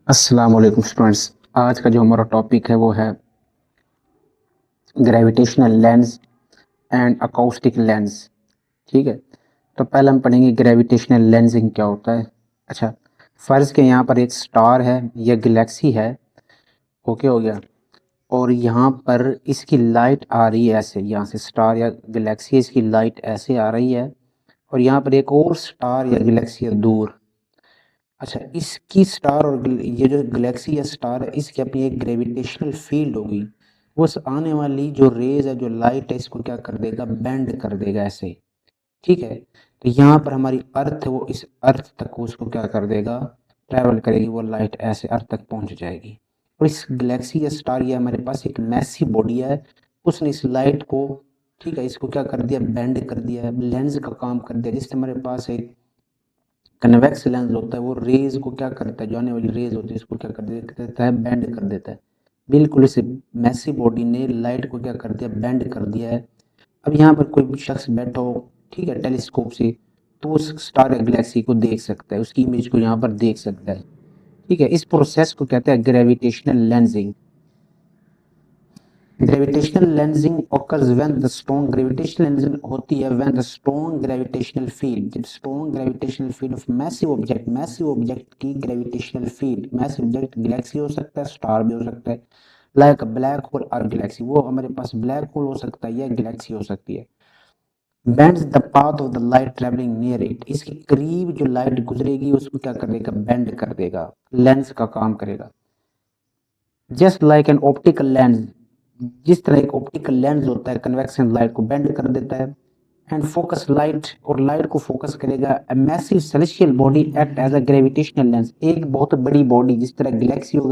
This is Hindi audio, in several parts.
अस्सलाम वालेकुम स्टूडेंट्स। आज का जो हमारा टॉपिक है वो है gravitational lens and acoustic lens. ठीक है, तो पहले हम पढ़ेंगे ग्रेविटेशनल लेंसिंग क्या होता है। अच्छा, फर्ज के यहाँ पर एक स्टार है या गैलेक्सी है। ओके हो गया। और यहाँ पर इसकी लाइट आ रही है ऐसे, यहाँ से स्टार या गैलेक्सी इसकी लाइट ऐसे आ रही है। और यहाँ पर एक और स्टार या गैलेक्सी है दूर। अच्छा, इसकी स्टार और ये जो गैलेक्सी या स्टार है इसकी अपनी एक ग्रेविटेशनल फील्ड होगी। वो उस आने वाली जो रेज है, जो लाइट है, इसको क्या कर देगा, बेंड कर देगा ऐसे। ठीक है, तो यहाँ पर हमारी अर्थ है, वो इस अर्थ तक उसको क्या कर देगा, ट्रैवल करेगी, वो लाइट ऐसे अर्थ तक पहुंच जाएगी। और इस गैलेक्सी या स्टार ये हमारे पास एक मैसी बॉडी है, उसने इस लाइट को, ठीक है, इसको क्या कर दिया, बेंड कर दिया है, लेंस का काम कर दिया, जिससे हमारे पास एक कन्वेक्स लेंस होता है, वो रेज को क्या करता है, जो आने वाली रेज होती है इसको क्या कर देता है, बेंड कर देता है। बिल्कुल इस मैसी बॉडी ने लाइट को क्या कर दिया, बेंड कर दिया है। अब यहाँ पर कोई शख्स बैठा हो, ठीक है, टेलीस्कोप से, तो उस स्टार गैलेक्सी को देख सकता है, उसकी इमेज को यहाँ पर देख सकता है। ठीक है, इस प्रोसेस को कहते हैं gravitational lensing. Gravitational lensing occurs when the strong gravitational lensing होती है when the strong gravitational field, जब strong gravitational field of massive object की gravitational field, massive object Galaxy हो सकता है, स्टार भी हो सकता है, लाइक ब्लैक होल और गैलेक्सी, वो हमारे पास ब्लैक होल हो सकता है या गैलेक्सी हो सकती है। bends the path of the light traveling near it, इसके करीब जो लाइट गुजरेगी उसको क्या कर देगा, बेंड कर देगा, लेंस का काम करेगा। Just like an optical lens, जिस तरह एक ऑप्टिकल लेंस होता है, कन्वेक्शन लाइट को बेंड कर देता है। एंड फोकस लाइट, और लाइट को फोकस करेगा। A massive celestial body act as a gravitational lens, एक बहुत बड़ी बॉडी जिस तरह गैलेक्सी हो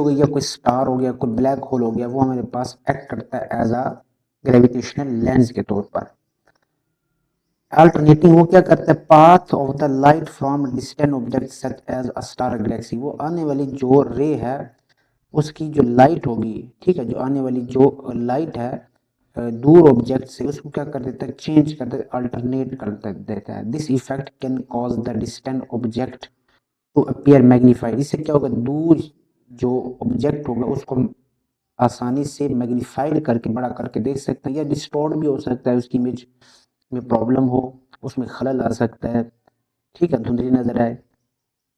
गई या कोई स्टार हो गया, कोई ब्लैक होल हो गया, वो हमारे पास एक्ट करता है एज अ ग्रेविटेशनल लेंस के तौर पर। अल्टरनेटिंग, वो क्या करता है, path of the light from distant object such as a star galaxy, वो आने वाली जो रे है उसकी जो लाइट होगी, ठीक है, जो आने वाली जो लाइट है दूर ऑब्जेक्ट से, उसको क्या कर देता है, चेंज कर देता है, अल्टरनेट कर देता है। This effect can cause the distant object to appear magnified, इससे क्या होगा, दूर जो ऑब्जेक्ट होगा उसको हम आसानी से मैग्नीफाइड करके, बड़ा करके देख सकते हैं, या डिस्टॉर्ट भी हो सकता है, उसकी इमेज में प्रॉब्लम हो, उसमें खलल आ सकता है, ठीक है, धुंधली नजर आए।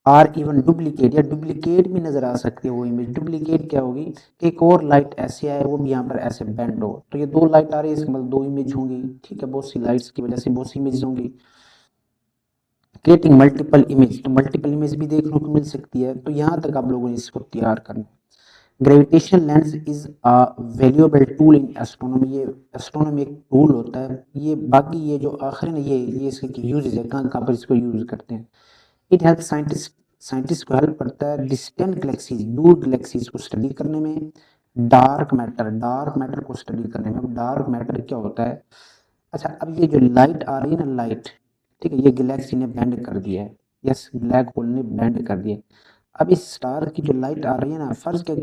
आर इवन डुप्लीकेट, या डुप्लीकेट भी नजर आ सकती है वो इमेज। डुप्लीकेट क्या होगी कि एक और लाइट ऐसे आए, वो भी यहाँ पर ऐसे बेंड हो, तो ये दो लाइट आ रही है, इसका मतलब दो इमेज होंगी, ठीक है, बहुत सी लाइट्स की वजह से बहुत सी इमेज होंगी। क्रिएटिंग मल्टीपल इमेज, तो मल्टीपल इमेज भी देखने को मिल सकती है, तो यहाँ तक आप लोगों ने इसको तैयार करना। Gravitational lens is a valuable tool in astronomy, ये एस्ट्रोनॉमी एक टूल होता है। ये बाकी ये जो आखिर में ये इसके यूज है, कहाँ कहाँ पर इसको यूज करते हैं। इट हेल्प साइंटिस्ट को हेल्प करता है डिस्टेंट गैलेक्सीज, दूर गैलेक्सीज को स्टडी करने में। डार्क मैटर को स्टडी करने में। अब डार्क मैटर क्या होता है, अच्छा, अब ये जो लाइट आ रही है ना, लाइट, ठीक है, ये गैलेक्सी ने बेंड कर दिया है, यस, ब्लैक होल ने बेंड कर दिया है। अब इस स्टार की जो लाइट आ रही है ना, फर्ज के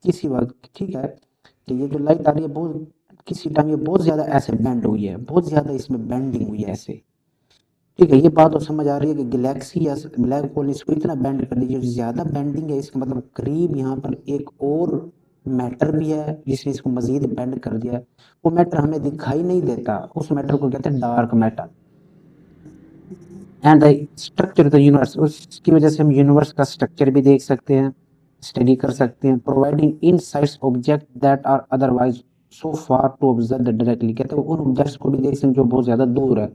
किसी वक्त, ठीक है, कि ये जो लाइट आ रही है बहुत किसी टाइम ये बहुत ज्यादा ऐसे बेंड हुई है, बहुत ज्यादा इसमें बेंडिंग हुई है ऐसे, ठीक है, ये बात तो समझ आ रही है कि गैलेक्सी या ब्लैक होल इसको इतना बेंड कर दीजिए, ज्यादा बेंडिंग है, इसका मतलब करीब यहाँ पर एक और मैटर भी है जिसने इसको मजीद बेंड कर दिया है। वो मैटर हमें दिखाई नहीं देता, उस मैटर को कहते हैं dark matter. And the structure the universe, उसकी वजह से हम यूनिवर्स का स्ट्रक्चर भी देख सकते हैं, स्टडी कर सकते हैं। Providing insights object that are otherwise so far to observe directly, कहते हैं उन ऑब्जेक्ट्स को भी देख सकते हैं जो बहुत ज्यादा दूर है।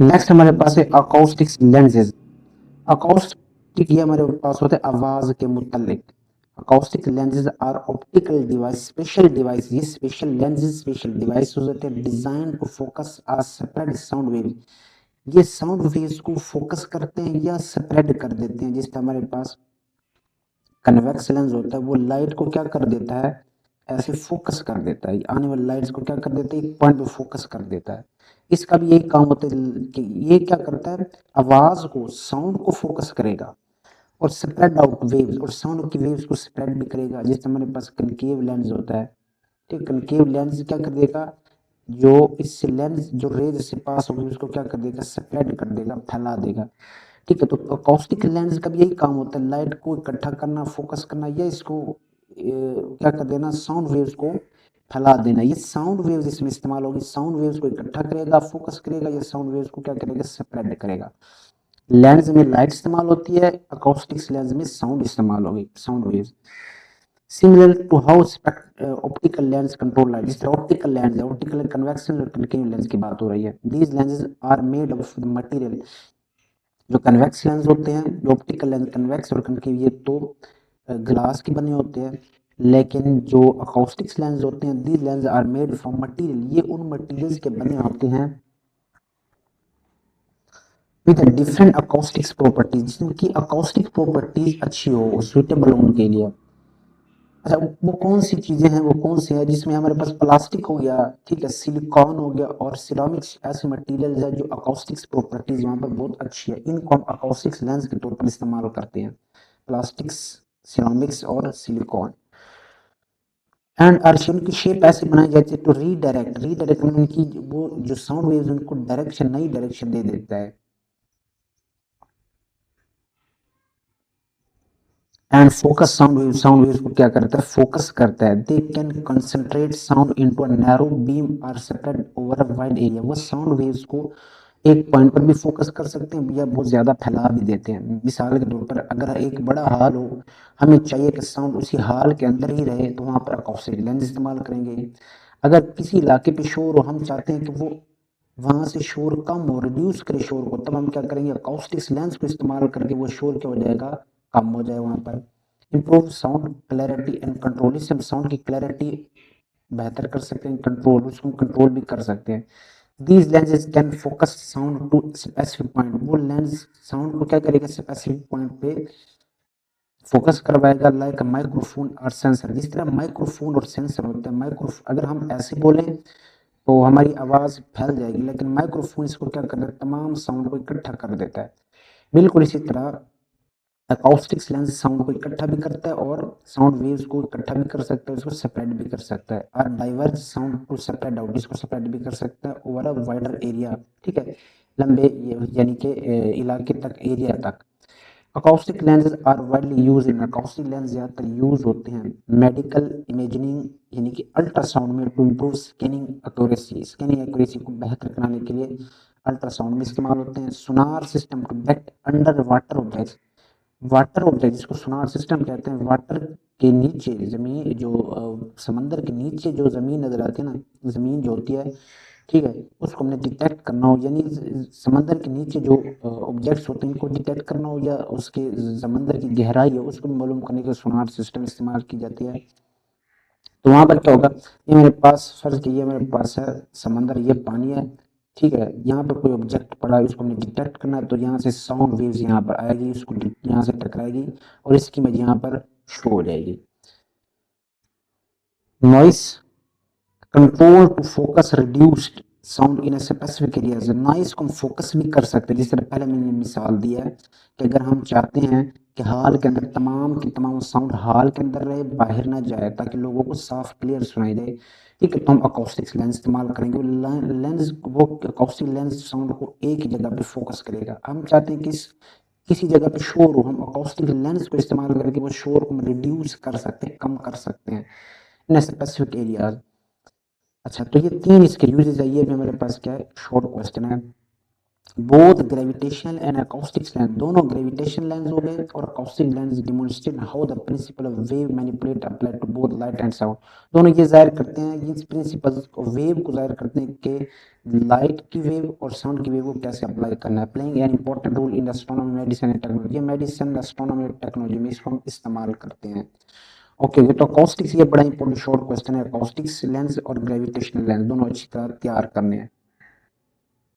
नेक्स्ट हमारे पास है अकॉस्टिक लेंसेज। अकॉस्टिक ये हमारे पास होते हैं आवाज के मुतल्लिक। Acoustic lenses are optical device, special device, ये स्पेशल लेंसेज स्पेशल डिवाइस होते हैं design to focus or spread sound wave, ये साउंड वेव्स को फोकस करते हैं या स्प्रेड कर देते हैं। जिससे हमारे पास कन्वेक्स लेंस होता है, वो लाइट को क्या कर देता है, ऐसे फोकस कर देता है, आने वाली लाइट्स को क्या कर देता है, एक पॉइंट पे फोकस कर देता है। इसका भी यही काम होता है कि ये क्या करता है, आवाज को, साउंड को फोकस करेगा और स्प्रेड आउट वेव्स, और साउंड की वेव्स को स्प्रेड भी करेगा। जिससे हमारे पास कनकेव लेंस होता है, ठीक, कनकेव लेंस क्या कर देगा, जो इस लेंस जो रेज से पास होगी उसको क्या कर देगा, स्प्रेड कर देगा, फैला देगा। ठीक है, तो अकॉस्टिक लेंस का भी यही काम होता है, लाइट को इकट्ठा करना, फोकस करना, या इसको क्या कर देना, साउंड वेव्स को फैला देना। ये साउंड वेव्स इसमें इस्तेमाल होगी, साउंड वेव्स को इकट्ठा करेगा, फोकस करेगा, या साउंड वेव्स को क्या करेगा, स्प्रेड करेगा। लेंस में लाइट इस्तेमाल होती है, अकॉस्टिक्स लेंस में साउंड इस्तेमाल होगी, sound waves. Similar to how optical lens control light, जिस तरह ऑप्टिकल लेंस है, ऑप्टिकल कन्वेक्शन और कनकेव लेंस की बात हो रही है। These lenses are made of material, जो कन्वेक्स लेंस होते हैं, जो ऑप्टिकल लेंस कन्वेक्स और कनकेव, ये तो ग्लास के बने होते हैं। लेकिन जो अकॉस्टिक्स लेंस होते हैं, these lens are made from material, ये उन मटेरियल्स के बने होते हैं विद डिफरेंट अकॉस्टिक्स प्रॉपर्टीज, जिनकी अकॉस्टिक प्रॉपर्टीज अच्छी हो, सुटेबल हो उनके लिए। अच्छा, वो कौन सी चीजें हैं, वो कौन सी है, जिसमें हमारे पास प्लास्टिक हो गया, ठीक है, सिलिकॉन हो गया, और सिरामिक्स ऐसे मटेरियल्स है जो अकॉस्टिक्स प्रॉपर्टीज वहां पर बहुत अच्छी है, इनको हम अकॉस्टिक्स लेंस के तौर पर इस्तेमाल करते हैं, प्लास्टिक्स, सिरामिक्स और सिलिकॉन। एंड अर्शियन की शेप ऐसे बनाई जाती है तो रीडायरेक्ट उनकी वो जो साउंड वेव्स उनको डायरेक्शन, नई डायरेक्शन दे देता है। एंड फोकस साउंड वेव्स को क्या करता है, फोकस करता है। They can concentrate sound into a narrow beam और spread over a wide area, वो साउंड वेव्स को एक पॉइंट पर भी फोकस कर सकते हैं या बहुत ज्यादा फैला भी देते हैं। मिसाल के तौर पर अगर एक बड़ा हॉल हो, हमें चाहिए कि साउंड उसी हॉल के अंदर ही रहे, तो वहां पर अकॉस्टिक लेंस इस्तेमाल करेंगे। अगर किसी इलाके पे शोर हो, हम चाहते हैं कि वो वहां से शोर कम हो, रिड्यूस करे शोर को, तब हम क्या करेंगे, अकॉस्टिक लेंस को इस्तेमाल करके वो शोर क्या हो जाएगा, कम हो जाए वहां पर। Improve sound clarity and control, इससे हम साउंड की क्लैरिटी बेहतर कर सकते हैं, कंट्रोल, उसको कंट्रोल भी कर सकते हैं। These lenses can focus sound to specific point, वो लेंस साउंड को क्या करेगा, स्पेसिफिक पॉइंट पे फोकस करवाएगा, लाइक माइक्रोफोन और सेंसर, जिस तरह माइक्रोफोन और सेंसर होते हैं। माइक्रोफोन अगर हम ऐसे बोलें तो हमारी आवाज फैल जाएगी, लेकिन माइक्रोफोन इसको क्या करता है, तमाम साउंड को इकट्ठा कर देता है। बिल्कुल इसी तरह अकॉस्टिक्स लेंस साउंड को इकट्ठा भी करता है और साउंड वेव्स को इकट्ठा भी कर सकता है, उसको सेपरेट भी कर सकता है, और diverge sound to separate out, इसको सेपरेट भी कर सकता है ओवर अ वाइडर एरिया, ठीक है, लंबे यानी कि इलाके तक, एरिया तक। Acoustic lenses are widely use in, acoustic lens ज़्यादातर यूज होते हैं मेडिकल इमेजिंग यानी कि अल्ट्रासाउंड में, to improve scanning accuracy, scanning accuracy को बेहतर बनाने के लिए अल्ट्रासाउंड में इस्तेमाल होते हैं। Sonar system to detect underwater objects, water object जिसको सोनार सिस्टम कहते हैं, वाटर के नीचे जमीन जो समंदर के नीचे जो जमीन नजर आती है ना, जमीन जो होती है, ठीक है, उसको हमने डिटेक्ट करना हो, यानी समंदर के नीचे जो ऑब्जेक्ट्स होते हैं इनको डिटेक्ट करना हो, या उसके समंदर की गहराई है उसको भी मालूम करने के सोनार सिस्टम इस्तेमाल की जाती है। तो वहां पर क्या होगा, ये मेरे पास फर्ज कीजिए, मेरे पास है समंदर, ये पानी है, ठीक है, यहाँ पर कोई ऑब्जेक्ट पड़ा है, उसको हमने डिटेक्ट करना है, तो यहाँ से साउंड वेव्स यहाँ पर आएगी, उसको यहाँ से टकराएगी और इसकी इमेज यहाँ पर शो हो जाएगी। Noise control to focus reduced sound in specific areas, noise को हम फोकस भी कर सकते हैं, जिस तरह पहले मैंने मिसाल दिया है कि अगर हम चाहते हैं कि हॉल के अंदर तमाम की तमाम साउंड हॉल के अंदर रहे, बाहर ना जाए, ताकि लोगों को साफ क्लियर सुनाई दे, ठीक है, तो हम अकॉस्टिक लेंस इस्तेमाल करेंगे। लेंस वो अकॉस्टिक लेंस साउंड को एक ही जगह पे फोकस करेगा। हम चाहते हैं कि किसी जगह पे शोर हो, हम अकॉस्टिक लेंस को इस्तेमाल करके वो शोर को रिड्यूस कर सकते हैं, कम कर सकते हैं इन स्पेसिफिक एरियाज। अच्छा, तो ये तीन इसके यूजेज है, ये भी हमारे पास क्या है, शॉर्ट क्वेश्चन है। Both gravitational and acoustic lens, दोनों ग्रेविटेशनल लेंस हो गए और acoustic lens demonstrate how the principle of wave manipulate apply to both light and sound, दोनों ये जाहिर करते हैं, इस प्रिंसिपल को, वेव को जाहिर करते हैं कि लाइट की वेव और साउंड की वेव को कैसे अप्लाई करना है। Playing an important role in astronomy, medicine and technology, medicine, astronomy और टेक्नोलॉजी में इसको हम इस्तेमाल करते हैं। ओके, ये तो अकॉस्टिक्स, ये बड़ा इंपॉर्टेंट शॉर्ट क्वेश्चन है, अकॉस्टिक्स लेंस और ग्रेविटेशनल लेंस दोनों अच्छी तरह तैयार करने हैं।